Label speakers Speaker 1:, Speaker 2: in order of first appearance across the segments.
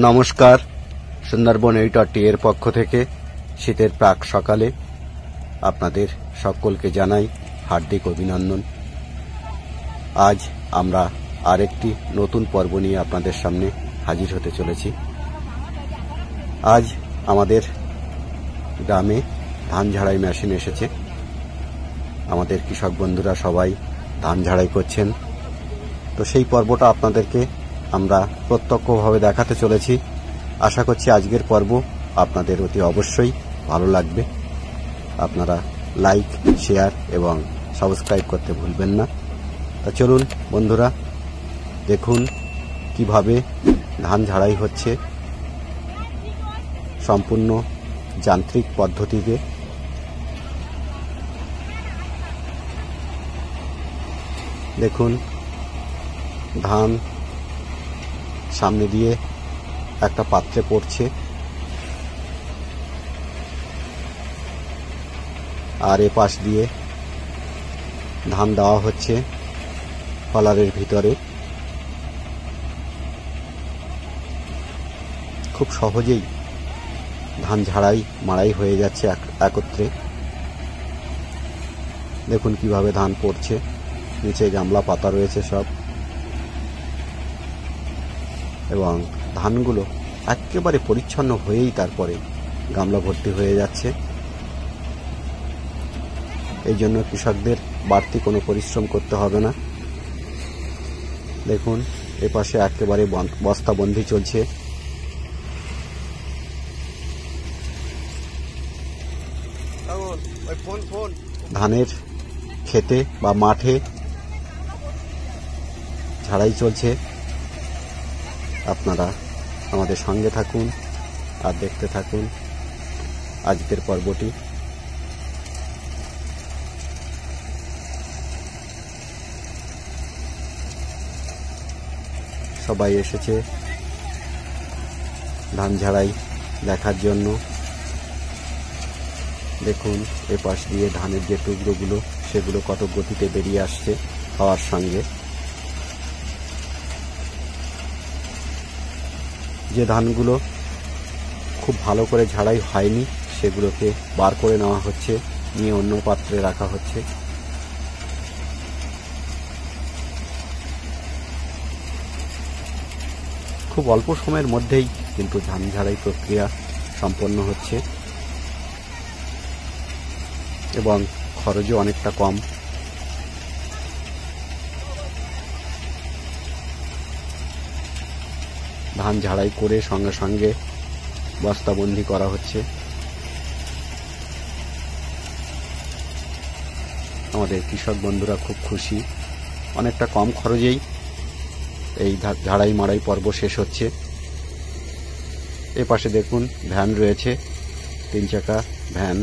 Speaker 1: নমস্কার, সুন্দরবন এইটটি এর পক্ষ থেকে শীতের প্রাক সকালে আপনাদের সকলকে জানাই হার্দিক অভিনন্দন। আজ আমরা আরেকটি নতুন পর্ব নিয়ে আপনাদের সামনে হাজির হতে চলেছি। আজ আমাদের গ্রামে ধান ঝাড়াই মেশিন এসেছে। আমাদের কৃষক বন্ধুরা সবাই ধান ঝাড়াই করছেন, তো সেই পর্বটা আপনাদেরকে আমরা প্রত্যক্ষভাবে দেখাতে চলেছি। আশা করছি আজকের পর্ব আপনাদের অতি অবশ্যই ভালো লাগবে। আপনারা লাইক, শেয়ার এবং সাবস্ক্রাইব করতে ভুলবেন না। তা চলুন বন্ধুরা, দেখুন কিভাবে ধান ঝাড়াই হচ্ছে সম্পূর্ণ যান্ত্রিক পদ্ধতিতে। দেখুন ধান সামনে দিয়ে একটা পাত্রে পড়ছে, আর এ পাশ দিয়ে ধান দেওয়া হচ্ছে কলারের ভিতরে। খুব সহজেই ধান ঝাড়াই মাড়াই হয়ে যাচ্ছে একত্রে। দেখুন কিভাবে ধান পড়ছে, নিচে গামলা পাতা রয়েছে সব, এবং ধানগুলো একেবারে পরিচ্ছন্ন হয়েই তারপরে গামলা ভর্তি হয়ে যাচ্ছে। এই জন্য কৃষকদের বাড়তি কোনো পরিশ্রম করতে হবে না। দেখুন এপাশে একেবারে বস্তাবন্দি চলছে। ধানের খেতে বা মাঠে ঝাড়াই চলছে। আপনারা আমাদের সঙ্গে থাকুন আর দেখতে থাকুন আজকের পর্বটি। সবাই এসেছে ধান ঝাড়াই দেখার জন্য। দেখুন এপাশ দিয়ে ধানের যে টুকরোগুলো সেগুলো কত গতিতে বেরিয়ে আসছে হাওয়ার সঙ্গে। যে ধানগুলো খুব ভালো করে ঝাড়াই হয়নি সেগুলোকে বার করে নেওয়া হচ্ছে, নিয়ে অন্য পাত্রে রাখা হচ্ছে। খুব অল্প সময়ের মধ্যেই কিন্তু ধান ঝাড়াই প্রক্রিয়া সম্পন্ন হচ্ছে এবং খরচও অনেকটা কম। ধান ঝাড়াই করে সঙ্গে সঙ্গে বস্তাবন্দি করা হচ্ছে। আমাদের কৃষক বন্ধুরা খুব খুশি, অনেকটা কম খরচেই এই ঝাড়াই মাড়াই পর্ব শেষ হচ্ছে। এ পাশে দেখুন ভ্যান রয়েছে, 3 চাকা ভ্যান।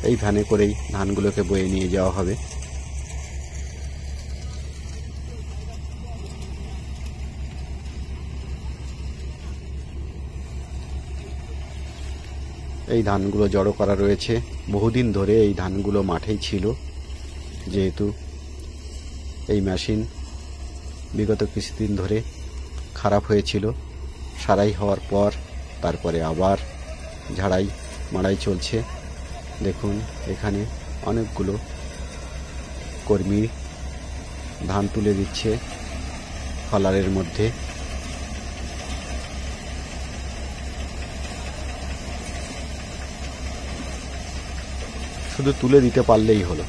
Speaker 1: এই ভ্যানে করেই ধানগুলোকে বয়ে নিয়ে যাওয়া হবে। এই ধানগুলো জড়ো করা রয়েছে। বহুদিন ধরে এই ধানগুলো মাঠেই ছিল, যেহেতু এই মেশিন বিগত কিছুদিন ধরে খারাপ হয়েছিল। সারাই হওয়ার পর তারপরে আবার ঝাড়াই মাড়াই চলছে। দেখুন এখানে অনেকগুলো কর্মী ধান তুলে দিচ্ছে কলারের মধ্যে। শুধু তুলে দিতে পারলেই হলো,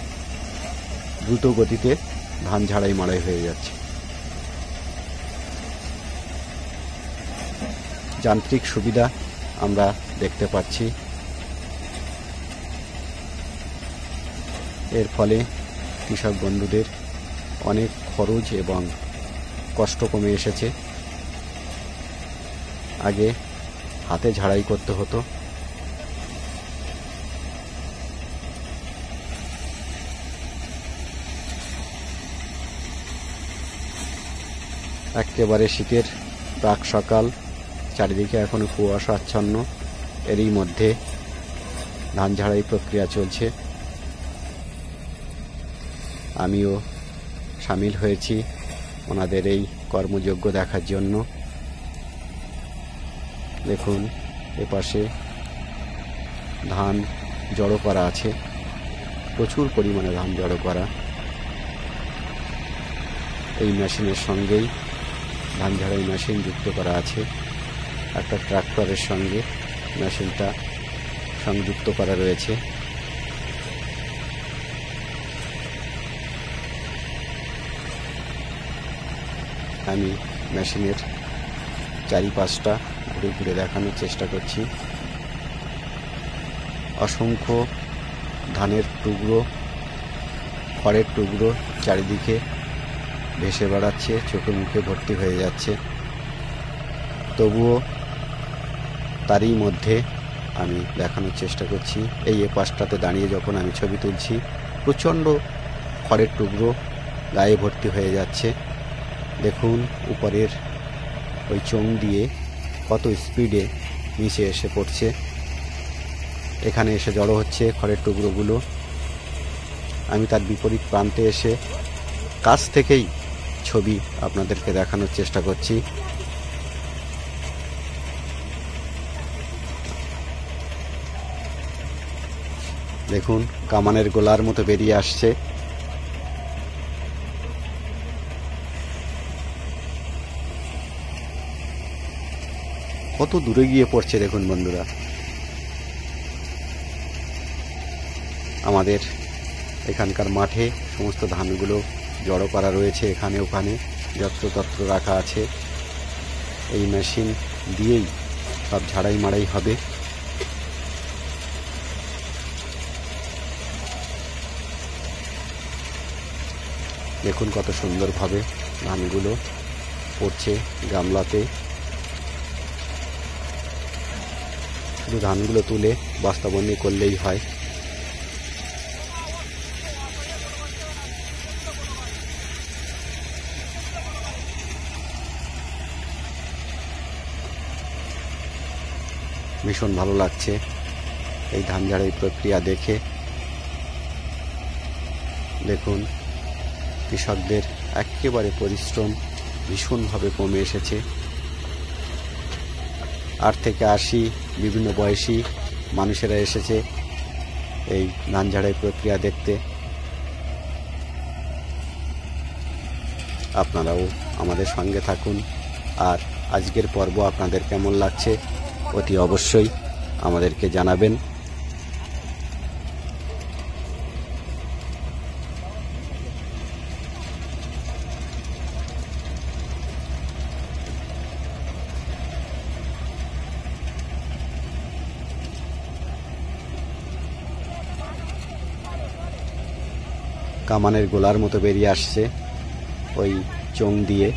Speaker 1: দ্রুত গতিতে ধান ঝাড়াই মাড়াই হয়ে যাচ্ছে। যান্ত্রিক সুবিধা আমরা দেখতে পাচ্ছি। এর ফলে কৃষক বন্ধুদের অনেক খরচ এবং কষ্ট কমে এসেছে। আগে হাতে ঝাড়াই করতে হতো। একেবারে শীতের প্রাক সকাল, চারিদিকে এখনো কুয়াশা আচ্ছন্ন। এরই মধ্যে ধান ঝাড়াই প্রক্রিয়া চলছে। আমিও সামিল হয়েছি ওনাদের এই কর্মযজ্ঞ দেখার জন্য। দেখুন এপাশে ধান জড়ো করা আছে, প্রচুর পরিমাণে ধান জড়ো করা। এই মেশিনের সঙ্গেই ধান ঝাড়াই মেশিন যুক্ত করা আছে, একটা ট্রাক্টরের সঙ্গে মেশিনটা সংযুক্ত করা রয়েছে। আমি মেশিনের চারিপাশটা ঘুরে ঘুরে দেখানোর চেষ্টা করছি। অসংখ্য ধানের টুকরো, খড়ের টুকরো চারিদিকে ভেসে বেড়াচ্ছে, চোখে মুখে ভর্তি হয়ে যাচ্ছে। তবুও তারই মধ্যে আমি দেখানোর চেষ্টা করছি। এই পাশটাতে দাঁড়িয়ে যখন আমি ছবি তুলছি, প্রচণ্ড খড়ের টুকরো গায়ে ভর্তি হয়ে যাচ্ছে। দেখুন উপরের ওই চোং দিয়ে কত স্পিডে নিচে এসে পড়ছে, এখানে এসে জড়ো হচ্ছে খড়ের টুকরোগুলো। আমি তার বিপরীত প্রান্তে এসে কাছ থেকেই ছবি আপনাদেরকে দেখানোর চেষ্টা করছি। দেখুন কামানের গোলার মতো বেরিয়ে আসছে। কত দূরে গিয়ে পড়ছে দেখুন বন্ধুরা। আমাদের এখানকার মাঠে সমস্ত ধানগুলো জড়ো করা রয়েছে, এখানে ওখানে যত্রতত্র রাখা আছে। এই মেশিন দিয়েই সব ঝাড়াই মাড়াই হবে। দেখুন কত সুন্দরভাবে ধানগুলো পড়ছে গামলাতে। শুধু ধানগুলো তুলে বস্তাবন্দি করলেই হয়। ভীষণ ভালো লাগছে এই ধান ঝাড়াই প্রক্রিয়া দেখে। দেখুন কৃষকদের একেবারে পরিশ্রম ভীষণভাবে কমে এসেছে। 8 থেকে 80 বিভিন্ন বয়সী মানুষেরা এসেছে এই ধান ঝাড়াই প্রক্রিয়া দেখতে। আপনারাও আমাদের সঙ্গে থাকুন। আর আজকের পর্ব আপনাদের কেমন লাগছে অতি অবশ্যই আমাদেরকে জানাবেন। কামানের গোলার মতো বেরিয়ে আসছে ওই চোং দিয়ে।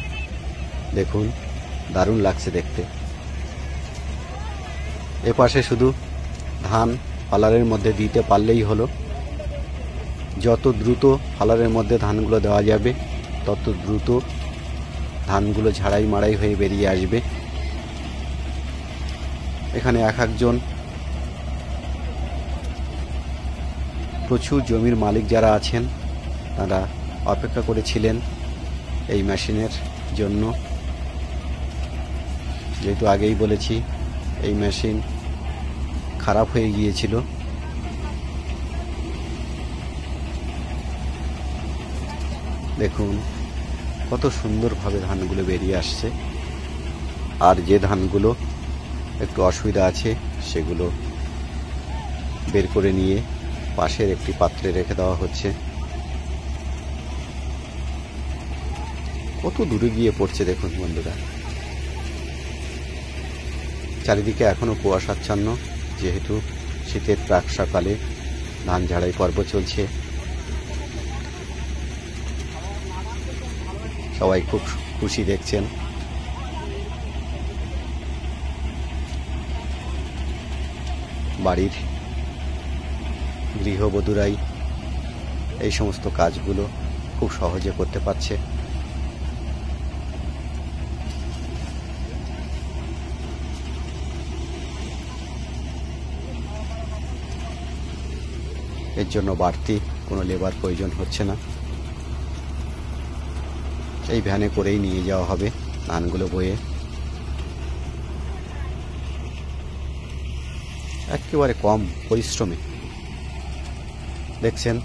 Speaker 1: দেখুন দারুণ লাগছে দেখতে। এপাশে শুধু ধান ফালারের মধ্যে দিতে পারলেই হলো। যত দ্রুত ফালারের মধ্যে ধানগুলো দেওয়া যাবে তত দ্রুত ধানগুলো ঝাড়াই মাড়াই হয়ে বেরিয়ে আসবে। এখানে এক একজন প্রচুর জমির মালিক যারা আছেন তারা অপেক্ষা করেছিলেন এই মেশিনের জন্য। যেহেতু আগেই বলেছি এই মেশিন খারাপ হয়ে গিয়েছিল। দেখুন কত সুন্দরভাবে ধানগুলো বেরিয়ে আসছে। আর যে ধানগুলো একটু অসুবিধা আছে সেগুলো বের করে নিয়ে পাশের একটি পাত্রে রেখে দেওয়া হচ্ছে। কত দূরে গিয়ে পড়ছে দেখুন বন্ধুরা। চারিদিকে এখনো কুয়াশাচ্ছন্ন, যেহেতু শীতের প্রাক সকালে ধান ঝাড়াই পর্ব চলছে। সবাই খুব খুশি দেখছেন। বাড়ির গৃহবধূরাই এই সমস্ত কাজগুলো খুব সহজে করতে পারছে। এর জন্য বাড়তি কোনো লেবার প্রয়োজন হচ্ছে না। এই ভ্যানে করেই নিয়ে যাওয়া হবে ধানগুলো বয়ে। একেবারে কম পরিশ্রমে। দেখছেন,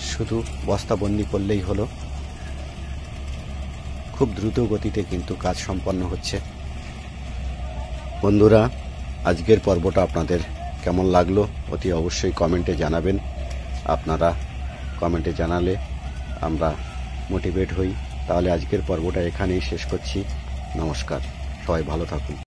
Speaker 1: শুধু বস্তাবন্দি করলেই হলো। খুব দ্রুত গতিতে কিন্তু কাজ সম্পন্ন হচ্ছে। বন্ধুরা, আজকের পর্বটা আপনাদের কেমন লাগলো অতি অবশ্যই কমেন্টে জানাবেন। আপনারা কমেন্টে জানালে আমরা মোটিভেট হই। তাহলে আজকের পর্বটা এখানেই শেষ করছি। নমস্কার, সবাই ভালো থাকুন।